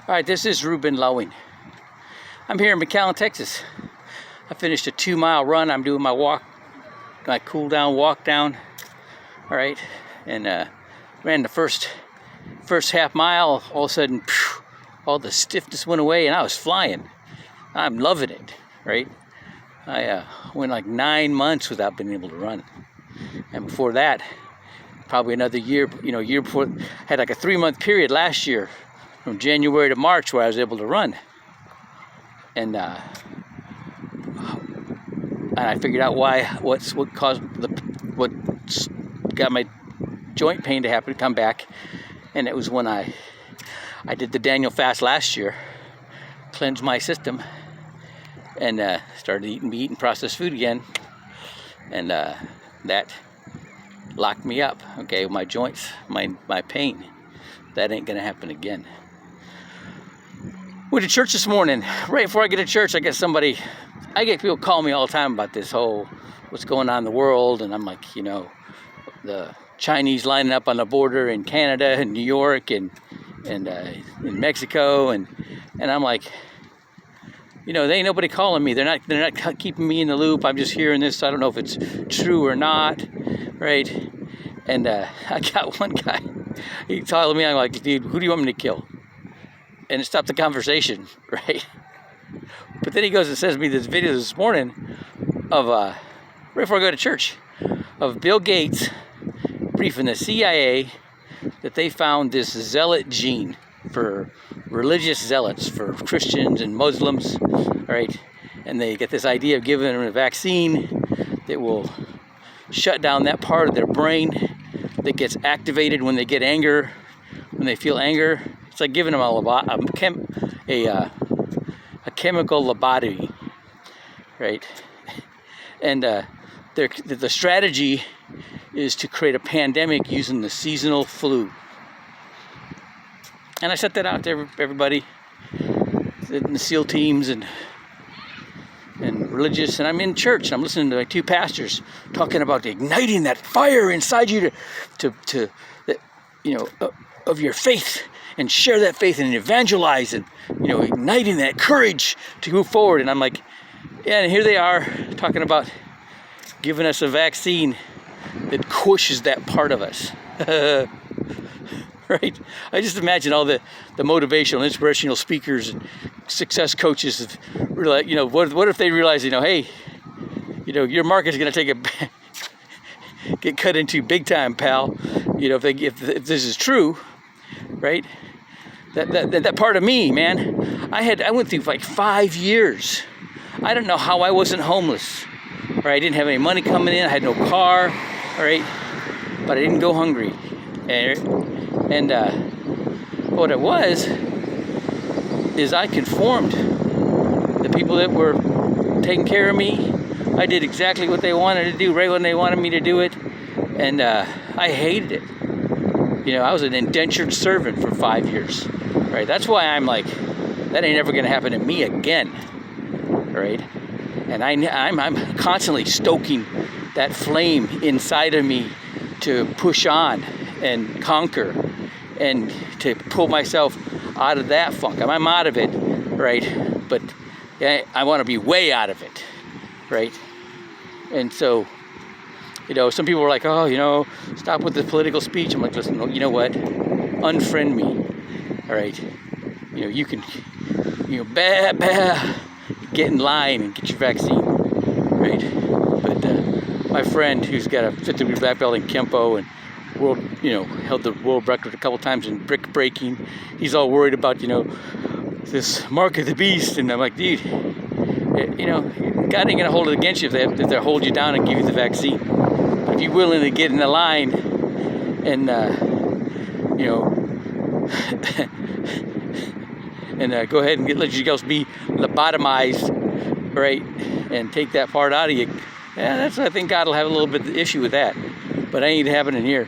All right, this is Ruben Lowing. I'm here in McAllen, Texas. I finished a 2-mile run. I'm doing my walk, my cool down walk down. All right, and ran the first half mile. All of a sudden, all the stiffness went away, and I was flying. I'm loving it. Right, I went like 9 months without being able to run, and before that, probably another year. Year before, had like a 3-month period last year, from January to March, where I was able to run, and I figured out what got my joint pain to happen to come back, and it was when I did the Daniel fast last year, cleansed my system, and started eating processed food again, and that locked me up. Okay, my joints, my pain, that ain't gonna happen again. Went to church this morning. Right before I get to church, I get people call me all the time about this whole what's going on in the world, and I'm like, the Chinese lining up on the border in Canada and New York and in Mexico, and I'm like, there ain't nobody calling me. They're not keeping me in the loop. I'm just hearing this. I don't know if it's true or not, right? And I got one guy. He told me, I'm like, dude, who do you want me to kill? And it stopped the conversation, right? But then he goes and sends me this video this morning of, right before I go to church, of Bill Gates briefing the CIA that they found this zealot gene for religious zealots, for Christians and Muslims, right? And they get this idea of giving them a vaccine that will shut down that part of their brain that gets activated when they get anger, when they feel anger. It's like giving them a chemical lobotomy, right? And the strategy is to create a pandemic using the seasonal flu. And I set that out to everybody in the SEAL teams and religious, and I'm in church and I'm listening to like 2 pastors talking about igniting that fire inside you to of your faith, and share that faith and evangelize, and igniting that courage to move forward. And I'm like, yeah, and here they are talking about giving us a vaccine that pushes that part of us. Right? I just imagine all the motivational, inspirational speakers and success coaches realize, what if they realize, hey, your market's going to get cut into big time, pal. If this is true, right? That part of me, man, I went through like 5 years. I don't know how I wasn't homeless, or I didn't have any money coming in. I had no car, all right, but I didn't go hungry. And what it was is I conformed. The people that were taking care of me, I did exactly what they wanted to do, right when they wanted me to do it, and I hated it. I was an indentured servant for 5 years, right? That's why I'm like, that ain't ever gonna happen to me again, right? And I'm constantly stoking that flame inside of me to push on and conquer, and to pull myself out of that funk. I'm out of it, right? But I want to be way out of it, right? And so, some people are like, oh, stop with the political speech. I'm like, listen, you know what? Unfriend me, all right? You can, get in line and get your vaccine, right? But my friend, who's got a 5th degree black belt in Kempo and held the world record a couple times in brick breaking, he's all worried about, this mark of the beast. And I'm like, dude, God ain't gonna hold it against you if they hold you down and give you the vaccine. But if you're willing to get in the line and and go ahead and let you guys be lobotomized, right, and take that part out of you, I think God will have a little bit of issue with that. But it ain't happening here.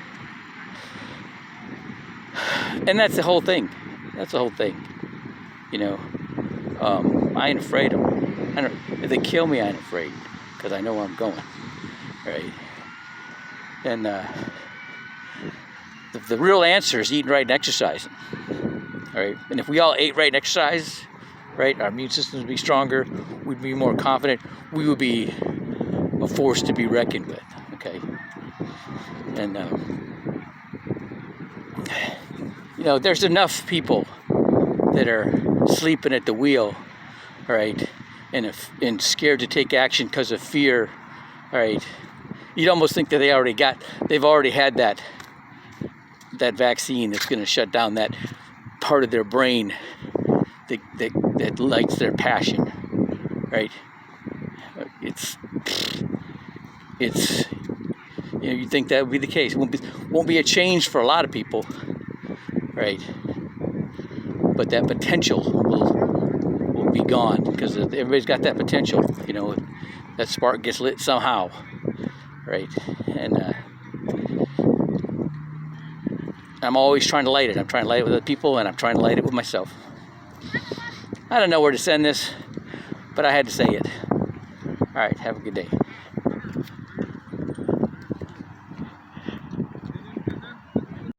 And that's the whole thing. I ain't afraid of them. If they kill me, I ain't afraid, because I know where I'm going, right? And the real answer is eating right and exercising. All right, and if we all ate right and exercised, right, our immune systems would be stronger. We'd be more confident. We would be a force to be reckoned with. Okay, and you know, there's enough people that are sleeping at the wheel, all right, and scared to take action because of fear, all right. You'd almost think that they've already had that vaccine that's going to shut down that part of their brain that lights their passion, right? It's you know, you think that would be the case. Won't be a change for a lot of people, right? But that potential will be gone because everybody's got that potential. You know, that spark gets lit somehow, right? And I'm always trying to light it. I'm trying to light it with other people, and I'm trying to light it with myself. I don't know where to send this, but I had to say it. All right, have a good day.